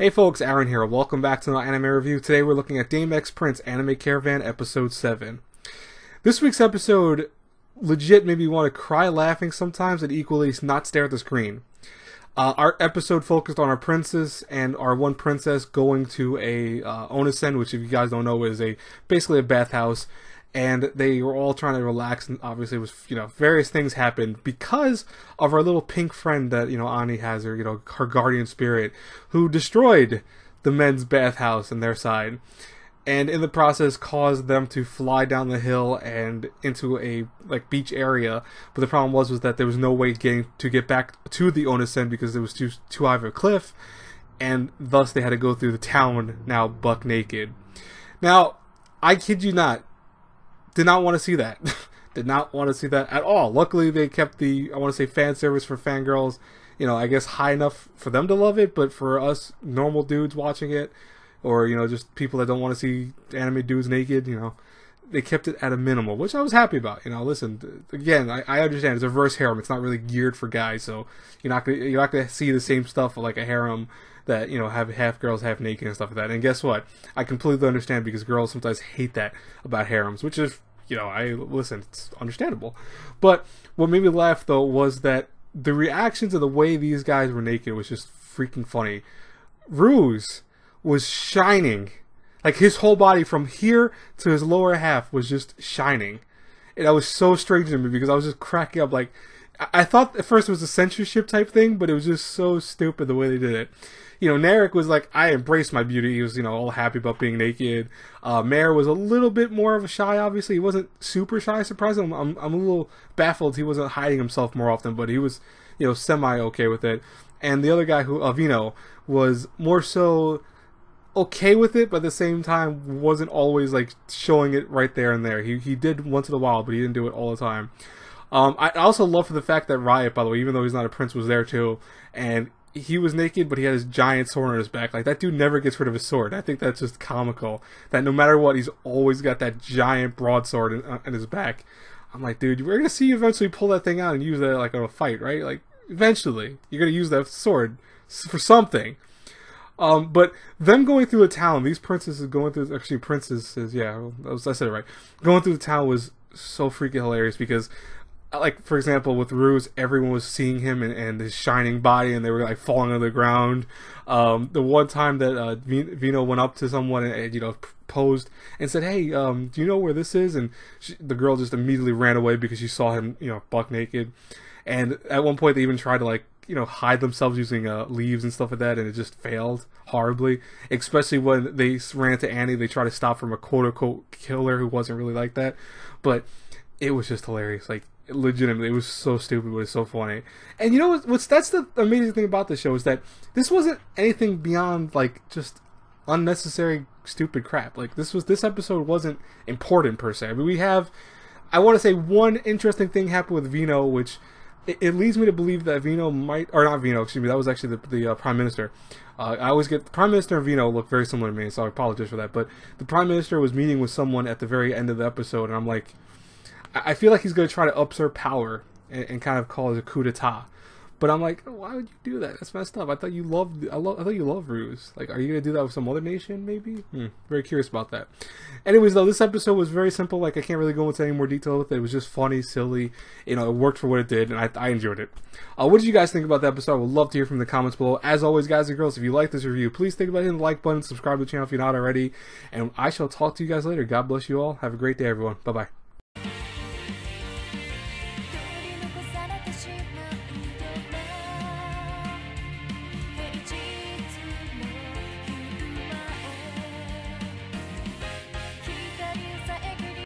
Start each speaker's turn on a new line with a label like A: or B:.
A: Hey folks, Aaron here. Welcome back to my anime review. Today we're looking at Prince Anime Caravan episode 7. This week's episode legit made me want to cry laughing sometimes and equally not stare at the screen. Our episode focused on our princess and our one princess going to a onsen, which if you guys don't know is basically a bathhouse. And they were all trying to relax, and obviously it was, various things happened because of our little pink friend that, Ani has, her, her guardian spirit, who destroyed the men's bathhouse on their side. And in the process caused them to fly down the hill and into a, beach area. But the problem was that there was no way to get back to the onsen because it was too high of a cliff. And thus they had to go through the town, now buck naked. Now, I kid you not. Did not want to see that. Did not want to see that at all. Luckily, they kept the, I want to say, fan service for fangirls, I guess high enough for them to love it, but for us normal dudes watching it, or, just people that don't want to see anime dudes naked, they kept it at a minimal, which I was happy about. Listen, again, I understand it's a reverse harem. It's not really geared for guys, so you're not gonna see the same stuff like a harem that, have half girls, half naked and stuff like that. And guess what? I completely understand because girls sometimes hate that about harems, which is, it's understandable. But what made me laugh, though, was that the reactions and the way these guys were naked was just freaking funny. Ruse was shining. Like, his whole body from here to his lower half was just shining. And that was so strange to me because I was just cracking up. Like, I thought at first it was a censorship type thing, but it was just so stupid the way they did it. Narek was like, I embraced my beauty. He was, all happy about being naked. Mare was a little bit more of a shy, obviously. He wasn't super shy, surprisingly. I'm a little baffled he wasn't hiding himself more often, but he was, semi-okay with it. And the other guy, Vino, was more so okay with it, but at the same time wasn't always, showing it right there and there. He did once in a while, but he didn't do it all the time. I also love for the fact that Riot, by the way, even though he's not a prince, was there too, and he was naked, but he had his giant sword on his back. Like, that dude never gets rid of his sword. I think that's just comical. That no matter what, he's always got that giant broadsword in his back. I'm like, dude, we're gonna see you eventually pull that thing out and use that in a fight, right? Like, eventually, you're gonna use that sword for something. But them going through the town, these princesses going through, actually princesses, yeah, I said it right. Going through the town was so freaking hilarious because, for example, with Ruse, everyone was seeing him and his shining body, and they were falling on the ground. The one time that Vino went up to someone and posed and said, "Hey, do you know where this is?" And the girl just immediately ran away because she saw him, buck naked. And at one point, they even tried to hide themselves using leaves and stuff like that, and it just failed horribly. Especially when they ran to Annie, they tried to stop from a quote-unquote killer who wasn't really like that. But it was just hilarious. Legitimately, it was so stupid, but it's so funny. And that's the amazing thing about the show is that this wasn't anything beyond just unnecessary stupid crap. This episode wasn't important per se. I mean, I want to say one interesting thing happened with Vino, which it leads me to believe that Vino might, or not Vino, excuse me, that was actually the Prime Minister. I always get the Prime Minister and Vino look very similar to me, so I apologize for that. But the Prime Minister was meeting with someone at the very end of the episode, and I'm like, I feel like he's going to try to usurp power and kind of call it a coup d'etat. But I'm like, why would you do that? That's messed up. I thought you loved Ruse. Are you going to do that with some other nation, maybe? Very curious about that. Anyways, though, this episode was very simple. I can't really go into any more detail with it. It was just funny, silly. It worked for what it did, and I enjoyed it. What did you guys think about the episode? I would love to hear from the comments below. As always, guys and girls, if you like this review, please think about hitting the like button, subscribe to the channel if you're not already, and I shall talk to you guys later. God bless you all. Have a great day, everyone. Bye-bye.